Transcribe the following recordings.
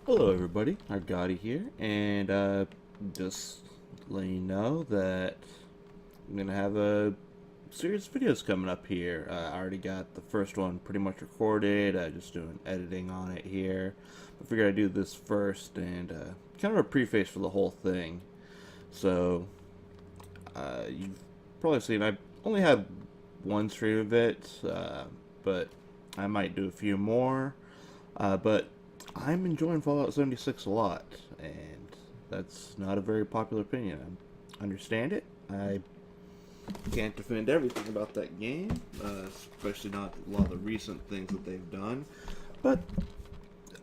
Hello everybody, Argotti here, and just letting you know that I'm gonna have a series of videos coming up here. I already got the first one pretty much recorded, just doing editing on it here. I figured I'd do this first and kind of a preface for the whole thing. So, you've probably seen I only had one stream of it, but I might do a few more. But I'm enjoying Fallout 76 a lot, and that's not a very popular opinion. I understand it. I can't defend everything about that game, especially not a lot of the recent things that they've done. But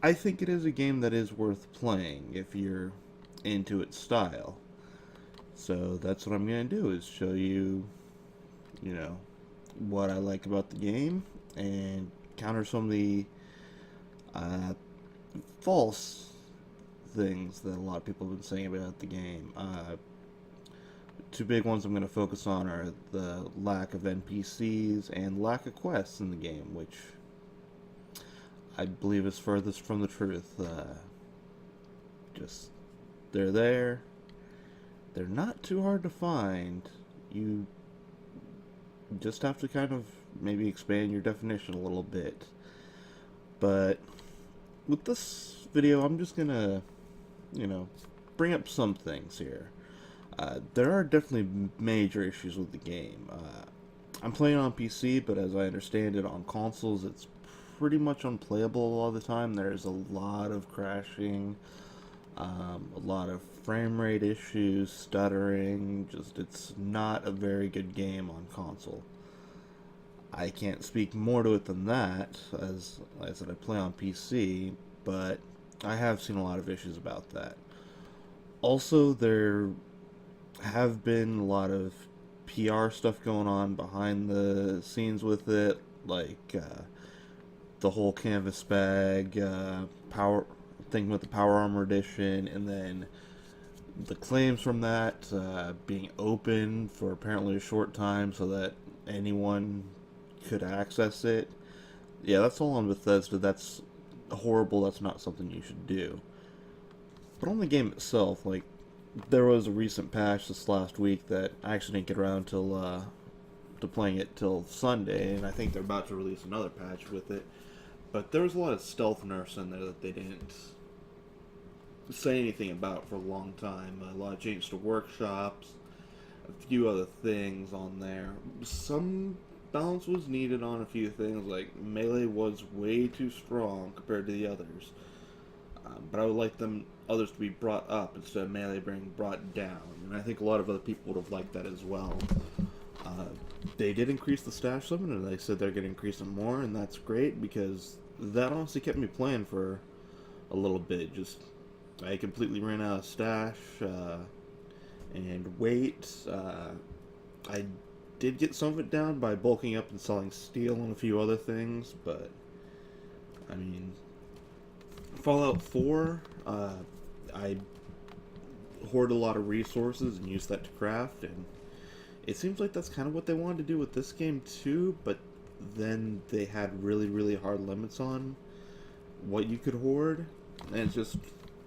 I think it is a game that is worth playing if you're into its style. So that's what I'm going to do is show you, you know, what I like about the game and counter some of the uh, false things that a lot of people have been saying about the game. Two big ones I'm going to focus on are the lack of NPCs and lack of quests in the game, which I believe is furthest from the truth. Just, they're there. They're not too hard to find. You just have to kind of maybe expand your definition a little bit. But with this video, I'm just gonna, bring up some things here. There are definitely major issues with the game. I'm playing on PC, but as I understand it, on consoles, it's pretty much unplayable a lot of the time. There's a lot of crashing, a lot of frame rate issues, stuttering. Just, it's not a very good game on console. I can't speak more to it than that, as I said, I play on PC, but I have seen a lot of issues about that. Also, there have been a lot of PR stuff going on behind the scenes with it, like the whole canvas bag, power thing with the Power Armor Edition, and then the claims from that being open for apparently a short time so that anyone could access it. Yeah, that's all on Bethesda. That's horrible. That's not something you should do. But on the game itself, like, there was a recent patch this last week that I actually didn't get around to playing it till Sunday, and I think they're about to release another patch with it. But there was a lot of stealth nerfs in there that they didn't say anything about for a long time. A lot of changes to workshops, a few other things on there. Some balance was needed on a few things, like melee was way too strong compared to the others. But I would like them others to be brought up instead of melee being brought down, and I think a lot of other people would have liked that as well. Uh, they did increase the stash summon, and they said they're going to increase it more, and that's great because that honestly kept me playing for a little bit. Just I completely ran out of stash and weight. I did get some of it down by bulking up and selling steel and a few other things, but I mean, Fallout 4, I hoard a lot of resources and use that to craft, and it seems like that's kind of what they wanted to do with this game too, but then they had really, really hard limits on what you could hoard, and it's just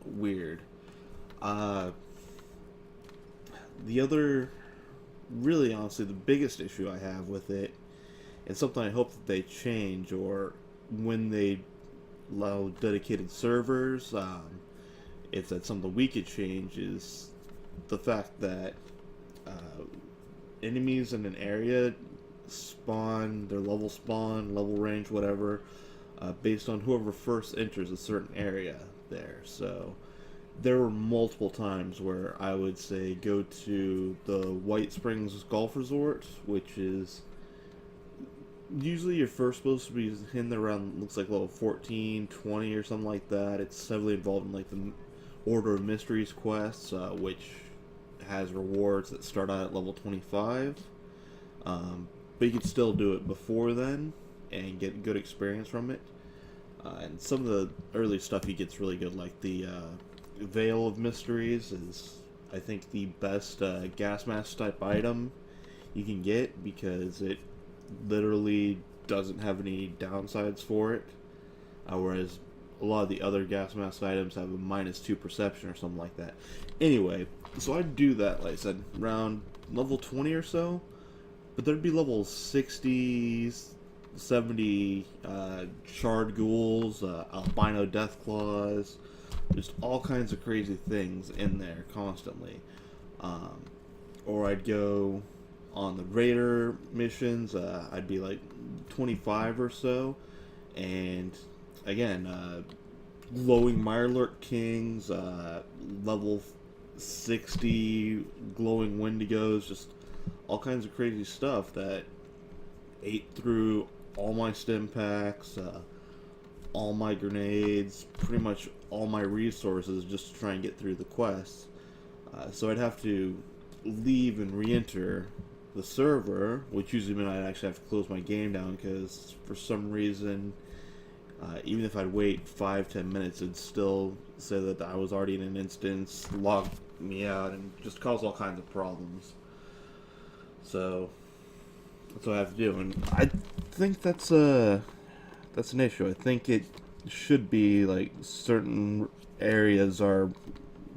weird. Uh, the other, really honestly, the biggest issue I have with it, and something I hope that they change, or when they allow dedicated servers, if that's something we could change, is the fact that uh, enemies in an area spawn, their level range, whatever, based on whoever first enters a certain area there. So there were multiple times where I would say go to the White Springs Golf Resort, which is usually you're first supposed to be in there around, looks like level 14, 20 or something like that. It's heavily involved in like the Order of Mysteries quests, which has rewards that start out at level 25. But you can still do it before then and get good experience from it. And some of the early stuff he gets really good, like the Veil of Mysteries is, I think, the best gas mask type item you can get because it literally doesn't have any downsides for it. Whereas a lot of the other gas mask items have a -2 perception or something like that. Anyway, so I'd do that, like I said, around level 20 or so, but there'd be level 60, 70 charred ghouls, albino deathclaws, just all kinds of crazy things in there constantly. Um, or I'd go on the raider missions, I'd be like 25 or so, and again, glowing Mirelurk Kings, level 60 glowing Wendigos, just all kinds of crazy stuff that ate through all my stim packs, all my grenades, pretty much all my resources just to try and get through the quests. So I'd have to leave and re-enter the server, which usually meant I'd actually have to close my game down because for some reason, even if I'd wait 5-10 minutes, it'd still say that I was already in an instance, log me out, and just cause all kinds of problems. So that's what I have to do, and I think that's an issue. I think it should be like certain areas are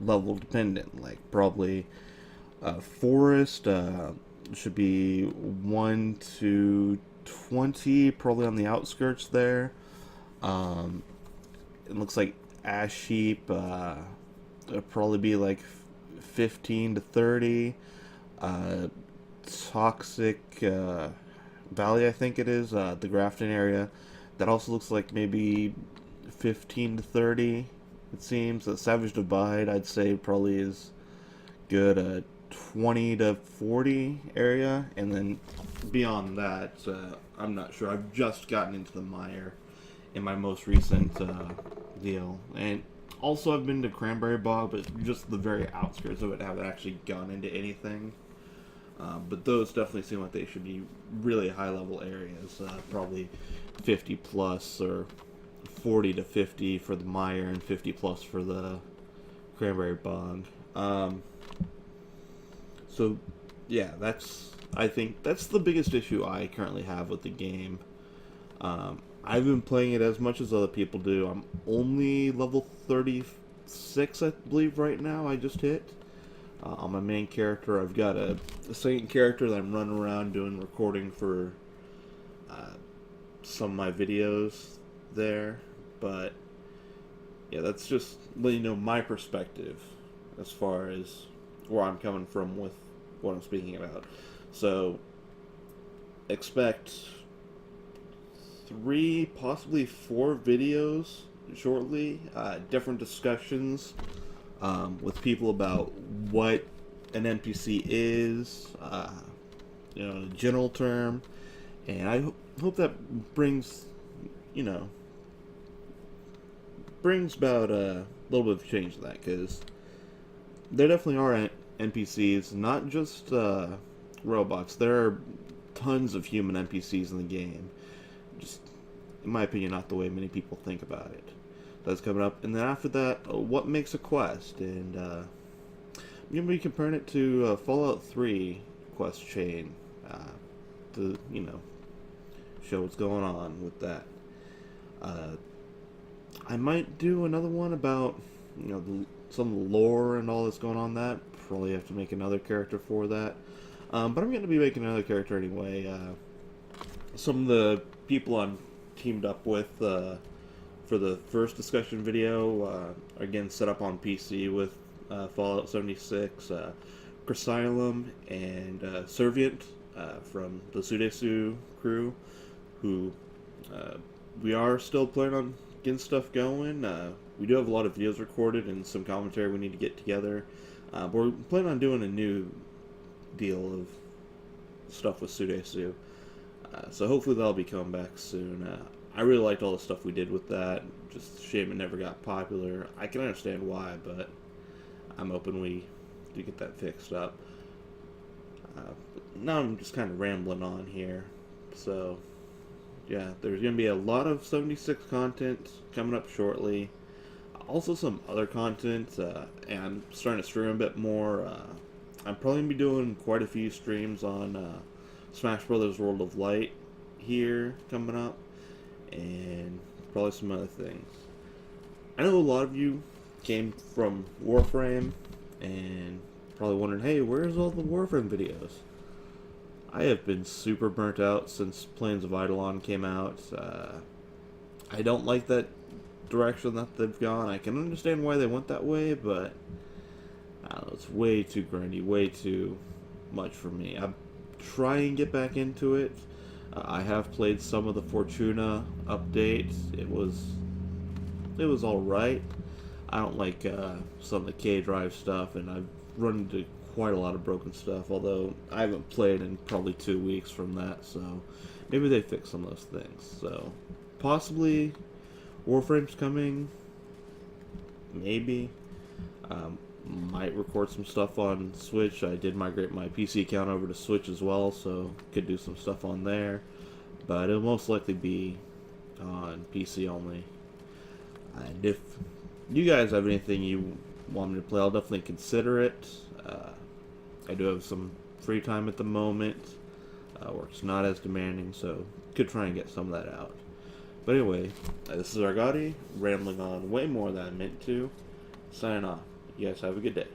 level dependent, like probably forest should be 1 to 20, probably on the outskirts there. It looks like ash heap it'll probably be like 15 to 30. Toxic Valley, I think it is, the Grafton area. That also looks like maybe 15 to 30, it seems. The Savage Divide, I'd say, probably is good. 20 to 40 area, and then beyond that, I'm not sure. I've just gotten into the mire in my most recent deal, and also I've been to Cranberry Bog, but just the very outskirts of it. I haven't actually gone into anything. But those definitely seem like they should be really high level areas, probably 50 plus or 40 to 50 for the mire and 50 plus for the Cranberry Bog. So yeah, I think that's the biggest issue I currently have with the game. I've been playing it as much as other people do. I'm only level 36, I believe, right now. I just hit. On my main character, I've got a second character that I'm running around doing recording for some of my videos there. But yeah, that's just letting you know my perspective as far as where I'm coming from with what I'm speaking about. So expect 3, possibly 4 videos shortly, different discussions with people about what an NPC is, in a general term, and I hope that brings about a little bit of change to that, because there definitely are NPCs, not just robots. There are tons of human NPCs in the game. Just, in my opinion, not the way many people think about it. That's coming up, and then after that, what makes a quest? And I'm gonna be comparing it to Fallout 3 quest chain to show what's going on with that. I might do another one about some of the lore and all that's going on. That probably have to make another character for that, but I'm going to be making another character anyway. Some of the people I'm teamed up with for the first discussion video are again set up on PC with Fallout 76, Chrysylum, and Servient from the Sudesu crew, who we are still planning on getting stuff going. We do have a lot of videos recorded and some commentary we need to get together. But we're planning on doing a new deal of stuff with Sudesu. So hopefully that'll be coming back soon. I really liked all the stuff we did with that. Just a shame it never got popular. I can understand why, but I'm hoping we do get that fixed up. But now I'm just kind of rambling on here. So, yeah, there's going to be a lot of 76 content coming up shortly. Also some other content, and I'm starting to stream a bit more. I'm probably going to be doing quite a few streams on Smash Brothers World of Light here coming up, and probably some other things. I know a lot of you came from Warframe and probably wondering, hey, where's all the Warframe videos? I have been super burnt out since Plains of Eidolon came out. I don't like that direction that they've gone. I can understand why they went that way, but I don't know, it's way too grindy, way too much for me. I'm trying to get back into it. I have played some of the Fortuna updates. It was all right. I don't like some of the K drive stuff, and I've run into quite a lot of broken stuff. Although I haven't played in probably 2 weeks from that, so maybe they fix some of those things. So possibly Warframe's coming. Maybe. Might record some stuff on Switch. I did migrate my PC account over to Switch as well, so could do some stuff on there. But it'll most likely be on PC only. And if you guys have anything you want me to play, I'll definitely consider it. I do have some free time at the moment. Work's not as demanding, so could try and get some of that out. But anyway, this is Argotti, rambling on way more than I meant to. Signing off. You guys have a good day.